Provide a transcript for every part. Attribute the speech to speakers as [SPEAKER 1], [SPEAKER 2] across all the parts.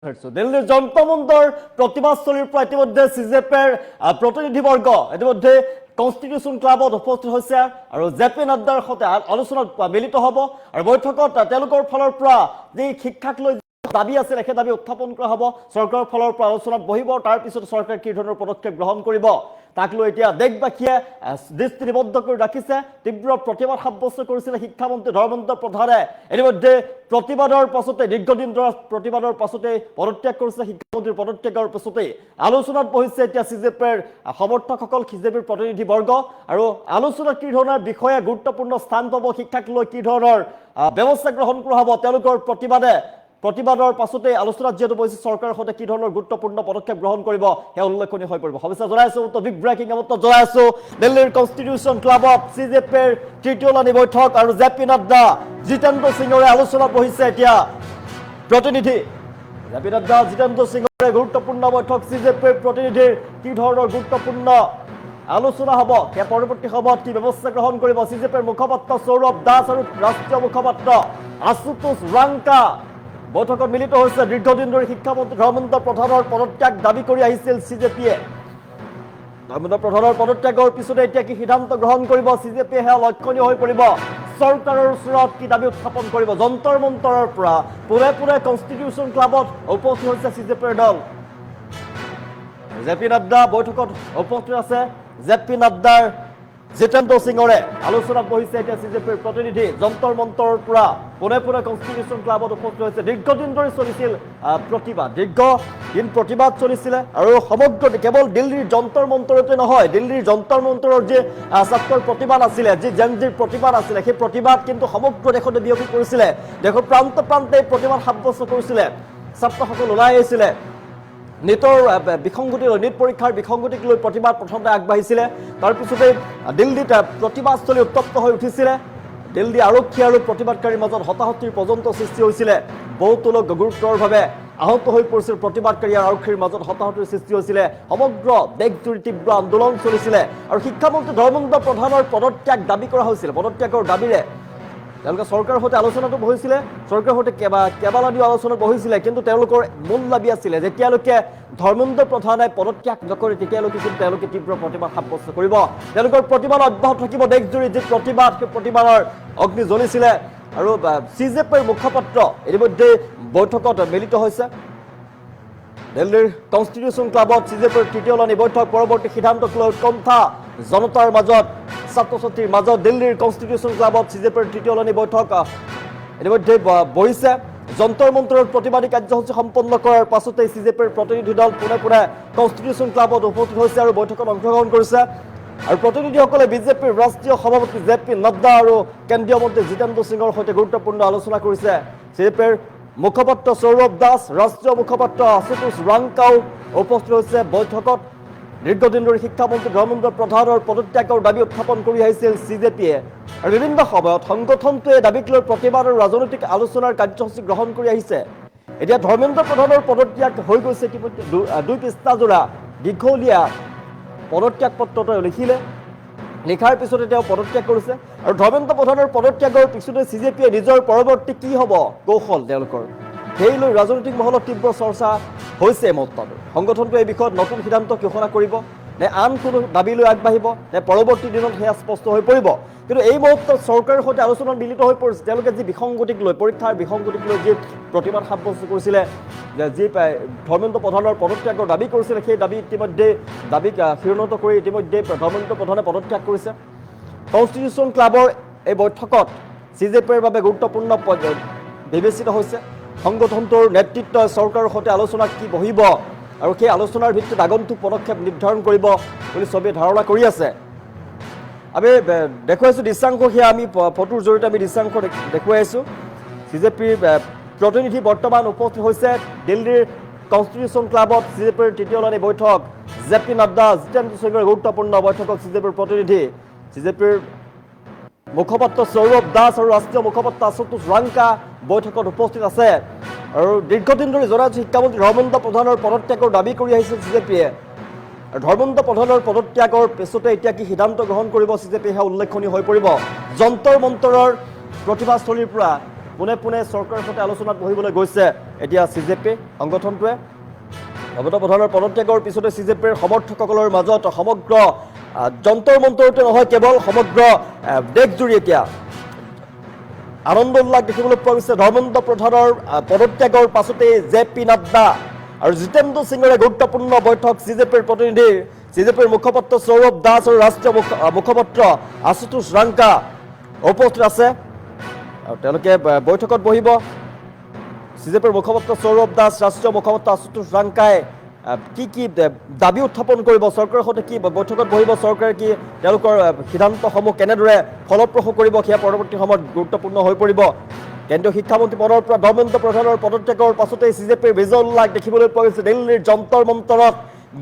[SPEAKER 1] দিল্লীৰ যন্ত্ৰ মন্তৰ প্ৰতিবাদস্থলীৰ পৰা ইতিমধ্যে সিজেপিৰ প্ৰতিনিধিবৰ্গ ইতিমধ্যে কনষ্টিটিউশ্যন ক্লাবত উপস্থিত হৈছে আৰু জেপি নাড্ডাৰ সৈতে আলোচনাত মিলিত হ'ব আৰু বৈঠকত তেওঁলোকৰ ফালৰ পৰা যি শিক্ষাক লৈ দাবী আছিল সেই দাবী উত্থাপন কৰা হ'ব চৰকাৰৰ ফালৰ পৰা আলোচনাত বহিব তাৰ পিছত চৰকাৰে কি ধৰণৰ পদক্ষেপ গ্ৰহণ কৰিব তাক লৈ এতিয়া দেশবাসীয়ে দৃষ্টি নিবদ্ধ কৰি ৰাখিছে তীব্ৰ প্ৰতিবাদ সাব্যস্ত কৰিছিল শিক্ষামন্ত্ৰী ধৰ্মেন্দ্ৰ প্ৰধানে ইতিমধ্যে প্ৰতিবাদৰ পাছতে দীৰ্ঘদিন ধৰি প্ৰতিবাদৰ পাছতে পদত্যাগ কৰিছে শিক্ষামন্ত্ৰীৰ পদত্যাগৰ পাছতে আলোচনাত বহিছে এতিয়া সিজেপিৰ সমৰ্থকসকল সিজেপিৰ প্ৰতিনিধিবৰ্গ আৰু আলোচনাত কি ধৰণৰ বিষয়ে গুৰুত্বপূৰ্ণ স্থান পাব শিক্ষাক লৈ কি ধৰণৰ ব্যৱস্থা গ্ৰহণ কৰা হ'ব তেওঁলোকৰ প্ৰতিবাদৰ পাছতে আলোচনাত যেহেতু বহিছে চৰকাৰৰ সৈতে কি ধৰণৰ গুৰুত্বপূৰ্ণ পদক্ষেপ গ্ৰহণ কৰিব সেয়া উল্লেখনীয় হৈ পৰিব শুভেচ্ছা জনাইছো বিগ ব্ৰেকিং আমন্ত্ৰণ জনাইছো দিল্লীৰ কনষ্টিটিউশ্যন ক্লাবত সিজেপিৰ তৃতীয়লানি বৈঠক আৰু জেপি নাড্ডা জিতেন্দ্ৰ সিঙৰে আলোচনাত বহিছে এতিয়া প্ৰতিনিধি জেপি নাড্ডা জিতেন্দ্ৰ সিঙৰে গুৰুত্বপূৰ্ণ বৈঠক সিজেপিৰ প্ৰতিনিধিৰ কি ধৰণৰ গুৰুত্বপূৰ্ণ আলোচনা হ'ব সেই পৰৱৰ্তী সময়ত কি ব্যৱস্থা গ্ৰহণ কৰিব সিজেপিৰ মুখপাত্ৰ সৌৰভ দাস আৰু ৰাষ্ট্ৰীয় মুখপাত্ৰ আশুতোষ ৰাংকা বৈঠকত মিলিত হৈছে দীৰ্ঘদিন ধৰি শিক্ষামন্ত্ৰী ধৰ্মেন্দ্ৰ প্ৰধানৰ পদত্যাগ দাবী কৰি আহিছিল সিজেপিয়ে ধৰ্মেন্দ্ৰ প্ৰধানৰ পদত্যাগৰ পিছতে এতিয়া কি সিদ্ধান্ত গ্ৰহণ কৰিব সিজেপিয়ে সেয়া লক্ষণীয় হৈ পৰিব চৰকাৰৰ ওচৰত কি দাবী উত্থাপন কৰিব যন্তৰ মন্তৰৰ পৰা পুৰে কনষ্টিটিউশ্যন ক্লাবত উপস্থিত হৈছে সিজেপিৰ দল জেপি নাড্ডা বৈঠকত উপস্থিত আছে জেপি নাড্ডাৰ জিতেন্দ্ৰ সিঙৰে আলোচনাত বহিছে এতিয়া সিজেপিৰ প্ৰতিনিধি যন্তৰ মন্তৰৰ পৰা পুনে কনষ্টিটিউশ্যন ক্লাবত উপস্থিত হৈছে দীৰ্ঘদিন ধৰি চলিছিল দীৰ্ঘদিন প্ৰতিবাদ চলিছিলে আৰু সমগ্ৰ কেৱল দিল্লীৰ যন্তৰ মন্তৰতে নহয় দিল্লীৰ যন্তৰ মন্তৰৰ যে ছাত্ৰৰ প্ৰতিবাদ আছিলে যি জেনজিৰ প্ৰতিবাদ আছিলে সেই প্ৰতিবাদ কিন্তু সমগ্ৰ দেশতে বিয়পি পৰিছিলে দেশৰ প্ৰান্তে প্ৰতিবাদ সাব্যস্ত কৰিছিলে ছাত্ৰসকল ওলাই আহিছিলে নিটৰ নিট পৰীক্ষাৰ বিসংগতিক লৈ প্ৰতিবাদ প্ৰথমতে আগবাঢ়িছিলে তাৰপিছতে দিল্লীত প্ৰতিবাদস্থলী উত্তপ্ত হৈ উঠিছিলে দিল্লী আৰক্ষী আৰু প্ৰতিবাদকাৰীৰ মাজত হতাহতিৰ পৰ্যন্ত সৃষ্টি হৈছিলে বহুতো লোক গুৰুতৰভাৱে আহত হৈ পৰিছিল প্ৰতিবাদকাৰী আৰু আৰক্ষীৰ মাজত হতাহতিৰ সৃষ্টি হৈছিলে সমগ্ৰ দেশজুৰি তীব্ৰ আন্দোলন চলিছিলে আৰু শিক্ষামন্ত্ৰী ধৰ্মেন্দ্ৰ প্ৰধানৰ পদত্যাগ দাবী কৰা হৈছিল পদত্যাগৰ দাবীৰে তেওঁলোকে চৰকাৰৰ সৈতে আলোচনাটো বহিছিলে চৰকাৰৰ সৈতে কেইবালানিও আলোচনাত বহিছিলে কিন্তু তেওঁলোকৰ মূল দাবী আছিলে যেতিয়ালৈকে ধৰ্মেন্দ্ৰ প্ৰধানে পদত্যাগ নকৰে তেতিয়ালৈকে কিন্তু তেওঁলোকে তীব্ৰ প্ৰতিবাদ সাব্যস্ত কৰিব তেওঁলোকৰ প্ৰতিবাদ অব্যাহত থাকিব দেশজুৰি যি প্ৰতিবাদ সেই প্ৰতিবাদৰ অগ্নি জ্বলিছিলে আৰু সিজেপিৰ মুখপাত্ৰ ইতিমধ্যে বৈঠকত মিলিত হৈছে দিল্লীৰ কনষ্টিটিউশ্যন ক্লাবত সিজেপিৰ তৃতীয়লানি বৈঠক পৰৱৰ্তী সিদ্ধান্তক লৈ উৎকণ্ঠা জনতাৰ মাজত ছাত্ৰ ছাত্ৰীৰ মাজত দিল্লীৰ কনষ্টিটিউশ্যন ক্লাবত সিজেপিৰ তৃতীয়লানি বৈঠক ইতিমধ্যে বহিছে যন্তৰ মন্তৰৰ প্ৰতিবাদী কাৰ্যসূচী সম্পন্ন কৰাৰ পাছতে সিজেপিৰ প্ৰতিনিধি দল পুনে কনষ্টিটিউশ্যন ক্লাবত উপস্থিত হৈছে আৰু বৈঠকত অংশগ্ৰহণ কৰিছে আৰু প্ৰতিনিধিসকলে বিজেপিৰ ৰাষ্ট্ৰীয় সভাপতি জেপি নাড্ডা আৰু কেন্দ্ৰীয় মন্ত্ৰী জিতেন্দ্ৰ সিঙৰ সৈতে গুৰুত্বপূৰ্ণ আলোচনা কৰিছে সিজেপিৰ মুখপাত্ৰ সৌৰভ দাস ৰাষ্ট্ৰীয় মুখপাত্ৰ আশুতোষ ৰাংকাও উপস্থিত হৈছে বৈঠকত দীৰ্ঘদিন ধৰি শিক্ষামন্ত্ৰী ধৰ্মেন্দ্ৰ প্ৰধানৰ পদত্যাগৰ দাবী উত্থাপন কৰি আহিছিল সিজেপিয়ে আৰু বিভিন্ন সময়ত সংগঠনটোৱে দাবীক লৈ প্ৰতিবাদ আৰু ৰাজনৈতিক আলোচনাৰ কাৰ্যসূচী গ্ৰহণ কৰি আহিছে এতিয়া ধৰ্মেন্দ্ৰ প্ৰধানৰ পদত্যাগ হৈ গৈছে ইতিমধ্যে দুই পৃষ্ঠাজোৰা দীঘলীয়া পদত্যাগ পত্ৰটো লিখিলে লিখাৰ পিছতে তেওঁ পদত্যাগ কৰিছে আৰু ধৰ্মেন্দ্ৰ প্ৰধানৰ পদত্যাগৰ পিছতে সিজেপিয়ে নিজৰ পৰৱৰ্তী কি হ'ব কৌশল তেওঁলোকৰ সেই লৈ ৰাজনৈতিক মহলত তীব্ৰ চৰ্চা হৈছে মুহূৰ্তত সংগঠনটোৱে এই বিষয়ত নতুন সিদ্ধান্ত ঘোষণা কৰিব নে আন কোনো দাবী লৈ আগবাঢ়িব নে পৰৱৰ্তী দিনত সেয়া স্পষ্ট হৈ পৰিব কিন্তু এই মুহূৰ্তত চৰকাৰৰ সৈতে আলোচনাত মিলিত হৈ পৰিছে তেওঁলোকে যি বিসংগতিক লৈ পৰীক্ষাৰ বিসংগতিক লৈ যি প্ৰতিবাদ সাব্যস্ত কৰিছিলে যি ধৰ্মেন্দ্ৰ প্ৰধানৰ পদত্যাগৰ দাবী কৰিছিলে সেই দাবী ইতিমধ্যে দাবীক শিৰোনাত কৰি ইতিমধ্যে ধৰ্মেন্দ্ৰ প্ৰধানে পদত্যাগ কৰিছে কনষ্টিটিউশ্যন ক্লাবৰ এই বৈঠকত সিজেপিৰ বাবে গুৰুত্বপূৰ্ণ বিবেচিত হৈছে সংগঠনটোৰ নেতৃত্বই চৰকাৰৰ সৈতে আলোচনাত কি বহিব আৰু সেই আলোচনাৰ ভিত্তিত আগন্তুক পদক্ষেপ নিৰ্ধাৰণ কৰিব বুলি চবেই ধাৰণা কৰি আছে আমি দেখুৱাইছোঁ দৃশ্যাংশ সেয়া আমি ফটোৰ জৰিয়তে আমি দৃশ্যাংশ দেখুৱাই আছোঁ সিজেপিৰ প্ৰতিনিধি বৰ্তমান উপস্থিত হৈছে দিল্লীৰ কনষ্টিটিউশ্যন ক্লাবত সিজেপিৰ তৃতীয়লানি বৈঠক জেপি নাড্ডা জিতেন্দ্ৰ সিঙৰ গুৰুত্বপূৰ্ণ বৈঠকত সিজেপিৰ প্ৰতিনিধি সিজেপিৰ মুখপাত্ৰ সৌৰভ দাস আৰু ৰাষ্ট্ৰীয় মুখপাত্ৰ আশুতোষ ৰাংকা বৈঠকত উপস্থিত আছে আৰু দীৰ্ঘদিন ধৰি জনাইছোঁ শিক্ষামন্ত্ৰী ধৰ্মেন্দ্ৰ প্ৰধানৰ পদত্যাগৰ দাবী কৰি আহিছিল সিজেপিয়ে আৰু ধৰ্মেন্দ্ৰ প্ৰধানৰ পদত্যাগৰ পিছতে এতিয়া কি সিদ্ধান্ত গ্ৰহণ কৰিব সিজেপিয়ে সেয়া উল্লেখনীয় হৈ পৰিব যন্তৰ মন্তৰৰ প্ৰতিবাদস্থলীৰ পৰা পোনে পোনে চৰকাৰৰ সৈতে আলোচনাত বহিবলৈ গৈছে এতিয়া CJP সংগঠনটোৱে ধৰ্মেন্দ্ৰ প্ৰধানৰ পদত্যাগৰ পিছতে CJPৰ সমৰ্থকসকলৰ মাজত সমগ্ৰ যন্তৰ মন্তৰতে নহয় কেৱল সমগ্ৰ দেশজুৰি এতিয়া আনন্দ উল্লাস দেখিবলৈ পোৱা গৈছে ধৰ্মেন্দ্ৰ প্ৰধানৰ পদত্যাগৰ পাছতে JP নাড্ডা আৰু জিতেন্দ্ৰ সিঙৰে গুৰুত্বপূৰ্ণ বৈঠক CJPৰ প্ৰতিনিধি CJPৰ মুখপাত্ৰ সৌৰভ দাস আৰু ৰাষ্ট্ৰীয় মুখপাত্ৰ আশুতোষ ৰাংকা উপস্থিত আছে আৰু তেওঁলোকে বৈঠকত বহিব CJPৰ মুখপাত্ৰ সৌৰভ দাস ৰাষ্ট্ৰীয় মুখপাত্ৰ আশুতোষ ৰাংকাই কি দাবী উত্থাপন কৰিব চৰকাৰৰ সৈতে কি বৈঠকত বহিব চৰকাৰে কি তেওঁলোকৰ সিদ্ধান্তসমূহ কেনেদৰে ফলপ্ৰসূ কৰিব সেয়া পৰৱৰ্তী সময়ত গুৰুত্বপূৰ্ণ হৈ পৰিব কেন্দ্ৰীয় শিক্ষামন্ত্ৰী পদৰ পৰা ধৰ্মেন্দ্ৰ প্ৰধানৰ পদত্যাগৰ পাছতে CJPৰ বিজয় উল্লাস দেখিবলৈ পোৱা গৈছে দিল্লীৰ যন্তৰ মন্তৰত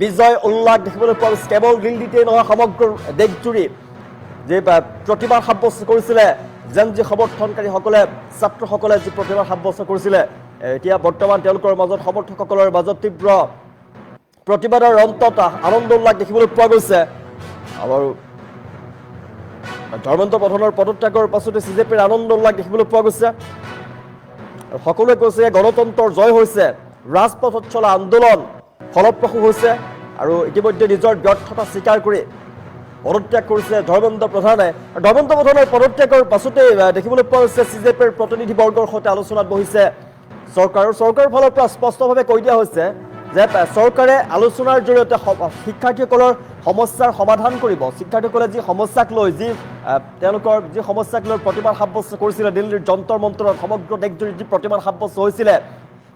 [SPEAKER 1] বিজয় উল্লাস দেখিবলৈ পোৱা গৈছে কেৱল দিল্লীতেই নহয় সমগ্ৰ দেশজুৰি যে প্ৰতিবাদ সাব্যস্ত কৰিছিলে যি সমৰ্থনকাৰীসকলে ছাত্ৰসকলে যি প্ৰতিবাদ সাব্যস্ত কৰিছিলে এতিয়া বৰ্তমান তেওঁলোকৰ মাজত সমৰ্থকসকলৰ মাজত তীব্ৰ প্ৰতিবাদৰ অন্তত আনন্দ উল্লাস দেখিবলৈ পোৱা গৈছে আৰু ধৰ্মেন্দ্ৰ প্ৰধানৰ পদত্যাগৰ পাছতে CJPৰ আনন্দ উল্লাস দেখিবলৈ পোৱা গৈছে আৰু সকলোৱে কৈছে গণতন্ত্ৰৰ জয় হৈছে ৰাজপথত চলা আন্দোলন ফলপ্ৰসূ হৈছে আৰু ইতিমধ্যে নিজৰ ব্যৰ্থতা স্বীকাৰ কৰি পদত্যাগ কৰিছে ধৰ্মেন্দ্ৰ প্ৰধানে ধৰ্মেন্দ্ৰ প্ৰধানৰ পদত্যাগৰ পাছতে দেখিবলৈ পোৱা গৈছে CJPৰ প্ৰতিনিধিবৰ্গৰ সৈতে আলোচনাত বহিছে চৰকাৰৰ ফালৰ পৰা স্পষ্টভাৱে কৈ দিয়া হৈছে যে চৰকাৰে আলোচনাৰ জৰিয়তে শিক্ষাৰ্থীসকলৰ সমস্যাৰ সমাধান কৰিব শিক্ষাৰ্থীসকলে যি সমস্যাক লৈ তেওঁলোকৰ যি সমস্যাক লৈ প্ৰতিবাদ সাব্যস্ত কৰিছিলে দিল্লীৰ যন্তৰ মন্তৰত সমগ্ৰ দেশজুৰি যি প্ৰতিবাদ সাব্যস্ত হৈছিলে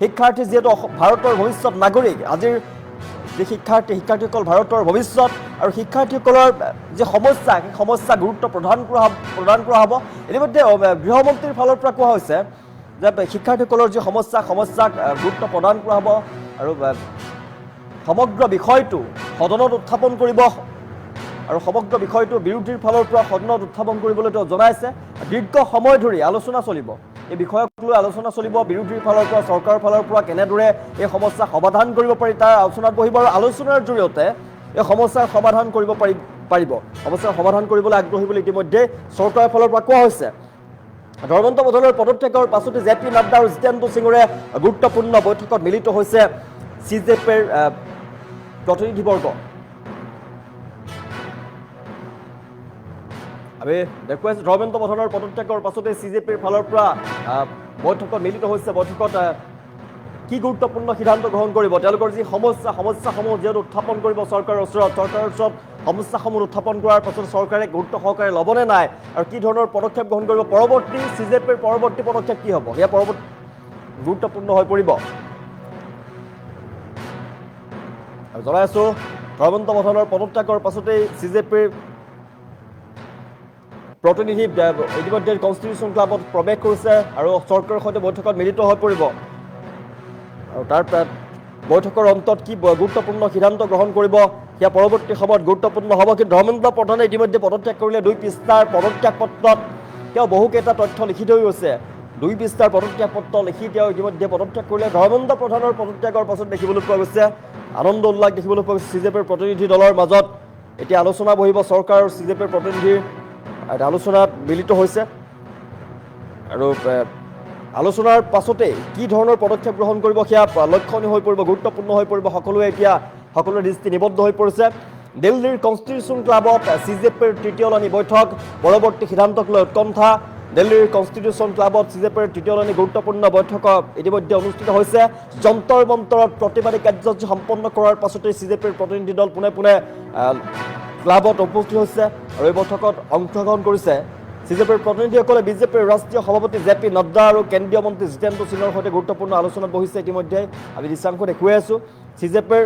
[SPEAKER 1] শিক্ষাৰ্থী যিহেতু ভাৰতৰ ভৱিষ্যত নাগৰিক আজিৰ যি শিক্ষাৰ্থীসকল ভাৰতৰ ভৱিষ্যত আৰু শিক্ষাৰ্থীসকলৰ যি সমস্যা সেই সমস্যা গুৰুত্ব প্ৰদান কৰা হ'ব ইতিমধ্যে গৃহমন্ত্ৰীৰ ফালৰ পৰা কোৱা হৈছে যে শিক্ষাৰ্থীসকলৰ যি সমস্যাক গুৰুত্ব প্ৰদান কৰা হ'ব আৰু সমগ্ৰ বিষয়টো সদনত উত্থাপন কৰিব আৰু সমগ্ৰ বিষয়টো বিৰোধীৰ ফালৰ পৰা সদনত উত্থাপন কৰিবলৈ তেওঁ জনাইছে দীৰ্ঘ সময় ধৰি আলোচনা চলিব এই বিষয়ক লৈ আলোচনা চলিব বিৰোধীৰ ফালৰ পৰা চৰকাৰৰ ফালৰ পৰা কেনেদৰে এই সমস্যা সমাধান কৰিব পাৰি তাৰ আলোচনাত বহিব আৰু আলোচনাৰ জৰিয়তে এই সমস্যাৰ সমাধান কৰিব পাৰিব সমস্যাৰ সমাধান কৰিবলৈ আগ্ৰহী বুলি ইতিমধ্যে চৰকাৰৰ ফালৰ পৰা কোৱা হৈছে ধৰ্মেন্দ্ৰ প্ৰধানৰ পদত্যাগৰ পাছতে JP নাড্ডা আৰু জিতেন্দ্ৰ সিঙৰে গুৰুত্বপূৰ্ণ বৈঠকত মিলিত হৈছে CJPৰ প্ৰতিনিধিবৰ্গ আমি দেখুৱাইছোঁ ধৰ্মেন্দ্ৰ প্ৰধানৰ পদত্যাগৰ পাছতে CJPৰ ফালৰ পৰা বৈঠকত মিলিত হৈছে বৈঠকত কি গুৰুত্বপূৰ্ণ সিদ্ধান্ত গ্ৰহণ কৰিব তেওঁলোকৰ যি সমস্যাসমূহ যিহেতু উত্থাপন কৰিব চৰকাৰৰ ওচৰত সমস্যাসমূহ উত্থাপন কৰাৰ পাছত চৰকাৰে গুৰুত্ব সহকাৰে ল'বনে নাই আৰু কি ধৰণৰ পদক্ষেপ গ্ৰহণ কৰিব CJPৰ পৰৱৰ্তী পদক্ষেপ কি হ'ব সেয়া গুৰুত্বপূৰ্ণ হৈ পৰিব আৰু জনাই আছোঁ ধৰ্মেন্দ্ৰ প্ৰধানৰ পদত্যাগৰ পাছতেই CJPৰ প্ৰতিনিধি ইতিমধ্যে কনষ্টিটিউশ্যন ক্লাবত প্ৰৱেশ কৰিছে আৰু চৰকাৰৰ সৈতে বৈঠকত মিলিত হৈ পৰিব আৰু তাৰ বৈঠকৰ অন্তত কি গুৰুত্বপূৰ্ণ সিদ্ধান্ত গ্ৰহণ কৰিব সেয়া পৰৱৰ্তী সময়ত গুৰুত্বপূৰ্ণ হ'ব কিন্তু ধৰ্মেন্দ্ৰ প্ৰধানে ইতিমধ্যে পদত্যাগ কৰিলে 2 পৃষ্ঠাৰ পদত্যাগ পত্ৰত তেওঁ বহুকেইটা তথ্য লিখি থৈ গৈছে 2 পৃষ্ঠাৰ পদত্যাগ পত্ৰ লিখি তেওঁ ইতিমধ্যে পদত্যাগ কৰিলে ধৰ্মেন্দ্ৰ প্ৰধানৰ পদত্যাগৰ পাছত দেখিবলৈ পোৱা গৈছে আনন্দ উল্লাস দেখিবলৈ পোৱা গৈছে CJPৰ প্ৰতিনিধি দলৰ মাজত এতিয়া আলোচনা বহিব চৰকাৰ আৰু CJPৰ প্ৰতিনিধিৰ আলোচনাত মিলিত হৈছে আৰু আলোচনাৰ পাছতে কি ধৰণৰ পদক্ষেপ গ্ৰহণ কৰিব সেয়া লক্ষণীয় হৈ পৰিব গুৰুত্বপূৰ্ণ হৈ পৰিব সকলোৰে দৃষ্টি নিবদ্ধ হৈ পৰিছে দিল্লীৰ কনষ্টিটিউশ্যন ক্লাবত CJPৰ তৃতীয়লানি বৈঠক পৰৱৰ্তী সিদ্ধান্তক লৈ উৎকণ্ঠা দিল্লীৰ কনষ্টিটিউশ্যন ক্লাবত CJPৰ তৃতীয়লানি গুৰুত্বপূৰ্ণ বৈঠক ইতিমধ্যে অনুষ্ঠিত হৈছে যন্তৰ মন্তৰত প্ৰতিবাদী কাৰ্যসূচী সম্পন্ন কৰাৰ পাছতে CJPৰ প্ৰতিনিধি দল পোনে ক্লাবত উপস্থিত হৈছে আৰু এই বৈঠকত অংশগ্ৰহণ কৰিছে CJPৰ প্ৰতিনিধিসকলে বিজেপিৰ ৰাষ্ট্ৰীয় সভাপতি JP নাড্ডা আৰু কেন্দ্ৰীয় মন্ত্ৰী জিতেন্দ্ৰ সিঙৰ সৈতে গুৰুত্বপূৰ্ণ আলোচনাত বহিছে ইতিমধ্যে আমি দৃশ্যাংশ দেখুৱাই আছোঁ CJPৰ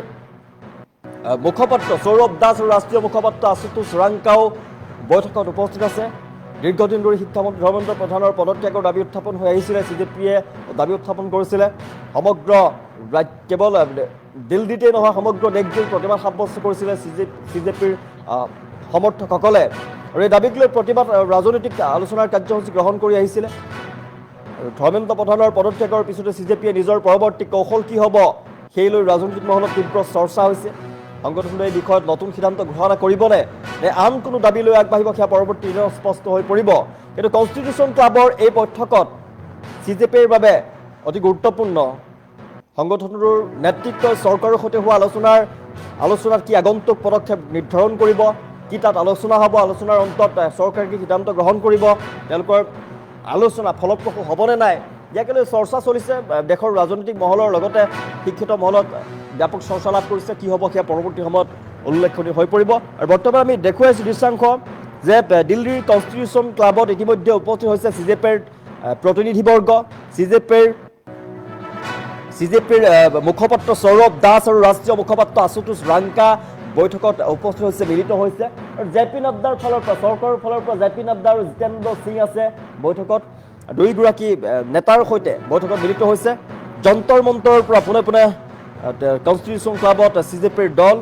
[SPEAKER 1] মুখপাত্ৰ সৌৰভ দাস আৰু ৰাষ্ট্ৰীয় মুখপাত্ৰ আশুতোষ ৰাংকাও বৈঠকত উপস্থিত আছে দীৰ্ঘদিন ধৰি শিক্ষামন্ত্ৰী ধৰ্মেন্দ্ৰ প্ৰধানৰ পদত্যাগৰ দাবী উত্থাপন হৈ আহিছিলে CJPয়ে দাবী উত্থাপন কৰিছিলে সমগ্ৰ কেৱল দিল্লীতেই নহয় সমগ্ৰ দেশজুৰি প্ৰতিবাদ সাব্যস্ত কৰিছিলে CJPৰ সমৰ্থকসকলে আৰু এই দাবীক লৈ প্ৰতিবাদ ৰাজনৈতিক আলোচনাৰ কাৰ্যসূচী গ্ৰহণ কৰি আহিছিলে ধৰ্মেন্দ্ৰ প্ৰধানৰ পদত্যাগৰ পিছতে CJPয়ে নিজৰ পৰৱৰ্তী কৌশল কি হ'ব সেই লৈ ৰাজনৈতিক মহলত তীব্ৰ চৰ্চা হৈছে সংগঠনটোৱে এই বিষয়ত নতুন সিদ্ধান্ত গ্ৰহণ কৰিবনে নে আন কোনো দাবী লৈ আগবাঢ়িব সেয়া পৰৱৰ্তী দিনত স্পষ্ট হৈ পৰিব কিন্তু কনষ্টিটিউশ্যন ক্লাবৰ এই বৈঠকত CJPৰ বাবে অতি গুৰুত্বপূৰ্ণ সংগঠনটোৰ নেতৃত্বই চৰকাৰৰ সৈতে হোৱা আলোচনাত কি আগন্তুক পদক্ষেপ নিৰ্ধাৰণ কৰিব, কি তাত আলোচনা হ'ব, আলোচনাৰ অন্তত চৰকাৰে কি সিদ্ধান্ত গ্ৰহণ কৰিব, তেওঁলোকৰ আলোচনা ফলপ্ৰসূ হ'বনে নাই, ইয়াকে লৈ চৰ্চা চলিছে দেশৰ ৰাজনৈতিক মহলৰ লগতে শিক্ষিত মহলত ব্যাপক চৰ্চা লাভ কৰিছে। কি হ'ব সেয়া পৰৱৰ্তী সময়ত উল্লেখনীয় হৈ পৰিব। আৰু বৰ্তমান আমি দেখুৱাই আছোঁ দৃশ্যাংশ যে দিল্লীৰ কনষ্টিটিউশ্যন ক্লাবত ইতিমধ্যে উপস্থিত হৈছে CJPৰ প্ৰতিনিধিবৰ্গ। CJPৰ মুখপাত্ৰ সৌৰভ দাস আৰু ৰাষ্ট্ৰীয় মুখপাত্ৰ আশুতোষ ৰাংকা বৈঠকত উপস্থিত হৈছে, মিলিত হৈছে। আৰু JP নাড্ডাৰ ফালৰ পৰা চৰকাৰৰ ফালৰ পৰা JP নাড্ডা আৰু জিতেন্দ্ৰ সিং আছে বৈঠকত। দুয়োগৰাকী নেতাৰ সৈতে বৈঠকত মিলিত হৈছে। যন্তৰ মন্তৰৰ পৰা পোনে পোনে কনষ্টিটিউশ্যন ক্লাবত CJPৰ দল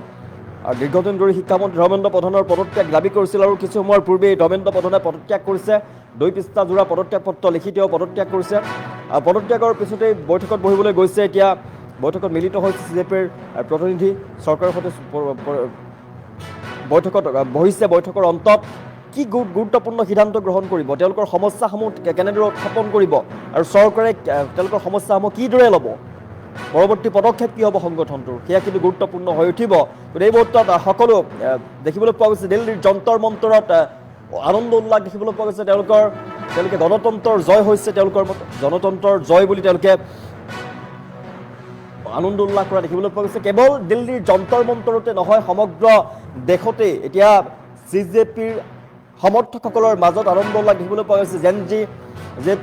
[SPEAKER 1] আৰু দীৰ্ঘদিন ধৰি শিক্ষামন্ত্ৰী ধৰ্মেন্দ্ৰ প্ৰধানৰ পদত্যাগ দাবী কৰিছিল আৰু কিছু সময়ৰ পূৰ্বেই ধৰ্মেন্দ্ৰ প্ৰধানে পদত্যাগ কৰিছে। 2 পৃষ্ঠাজোৰা পদত্যাগ পত্ৰ লিখি তেওঁ পদত্যাগ কৰিছে। আৰু পদত্যাগৰ পিছতেই বৈঠকত বহিবলৈ গৈছে। এতিয়া বৈঠকত মিলিত হৈছে CJPৰ প্ৰতিনিধি, চৰকাৰৰ সৈতে বৈঠকত বহিছে। বৈঠকৰ অন্তত কি গুৰুত্বপূৰ্ণ সিদ্ধান্ত গ্ৰহণ কৰিব, তেওঁলোকৰ সমস্যাসমূহ কেনেদৰে উত্থাপন কৰিব আৰু চৰকাৰে তেওঁলোকৰ সমস্যাসমূহ কিদৰে ল'ব, পৰৱৰ্তী পদক্ষেপ কি হ'ব সংগঠনটোৰ, সেয়া কিন্তু গুৰুত্বপূৰ্ণ হৈ উঠিব। গতিকে এই মুহূৰ্তত সকলো দেখিবলৈ পোৱা গৈছে দিল্লীৰ যন্তৰ মন্তৰত আনন্দ উল্লাস দেখিবলৈ পোৱা গৈছে। তেওঁলোকে গণতন্ত্ৰৰ জয় হৈছে, তেওঁলোকৰ মতে গণতন্ত্ৰৰ জয় বুলি তেওঁলোকে আনন্দ উল্লাস কৰা দেখিবলৈ পোৱা গৈছে। কেৱল দিল্লীৰ যন্তৰ মন্তৰতে নহয়, সমগ্ৰ দেশতে এতিয়া CJPৰ সমৰ্থকসকলৰ মাজত আনন্দ উল্লাস দেখিবলৈ পোৱা গৈছে। যে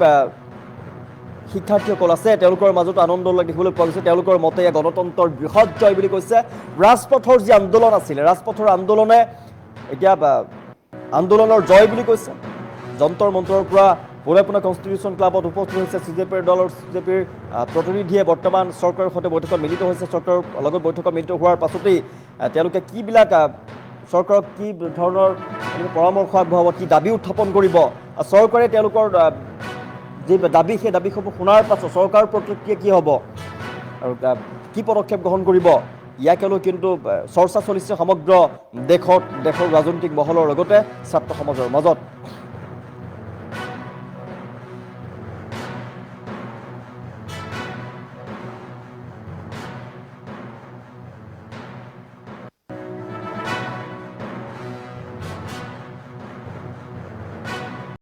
[SPEAKER 1] শিক্ষাৰ্থীসকল আছে তেওঁলোকৰ মাজত আনন্দ উল্লাস দেখিবলৈ পোৱা গৈছে। তেওঁলোকৰ মতে গণতন্ত্ৰৰ বৃহৎ জয় বুলি কৈছে। ৰাজপথৰ যি আন্দোলন আছিলে, ৰাজপথৰ আন্দোলনে এতিয়া আন্দোলনৰ জয় বুলি কৈছে। যন্তৰ মন্তৰৰ পৰা পোনে পোনে কনষ্টিটিউশ্যন ক্লাবত উপস্থিত হৈছে CJPৰ দল আৰু CJPৰ প্ৰতিনিধিয়ে বৰ্তমান চৰকাৰৰ সৈতে বৈঠকত মিলিত হৈছে। চৰকাৰৰ লগত বৈঠকত মিলিত হোৱাৰ পাছতেই তেওঁলোকে কিবিলাক চৰকাৰক কি ধৰণৰ পৰামৰ্শ আগবঢ়াব, কি দাবী উত্থাপন কৰিব, চৰকাৰে তেওঁলোকৰ যি দাবী সেই দাবীসমূহ শুনাৰ পাছত চৰকাৰৰ প্ৰতিক্ৰিয়া কি হ'ব আৰু কি পদক্ষেপ গ্ৰহণ কৰিব, ইয়াকে লৈ কিন্তু চৰ্চা চলিছে সমগ্ৰ দেশৰ ৰাজনৈতিক মহলৰ লগতে ছাত্ৰ সমাজৰ মাজত।